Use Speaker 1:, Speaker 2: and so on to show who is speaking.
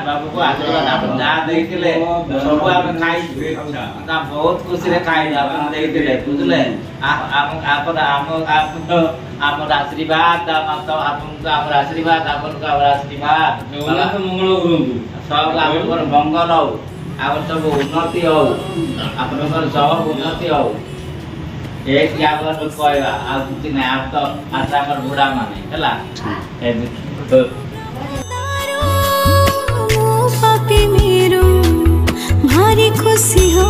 Speaker 1: बाबू को आशीर्वाद आपण जा देइतिले सब आपण खाई ता बहुत खुशी रे खाई आपण देइतिले बुझले आपण आपण आशीर्वाद आपण का आशीर्वाद जगन्नाथ मंगल करंतु सब आपण मंगल हो आपण सब उन्नति हो आपण सब उन्नति हो एक जागर तो कहवा आ कुछ नहीं आप तो आशा कर बुढ़ा माने हला
Speaker 2: मेरो भारी खुशी हो।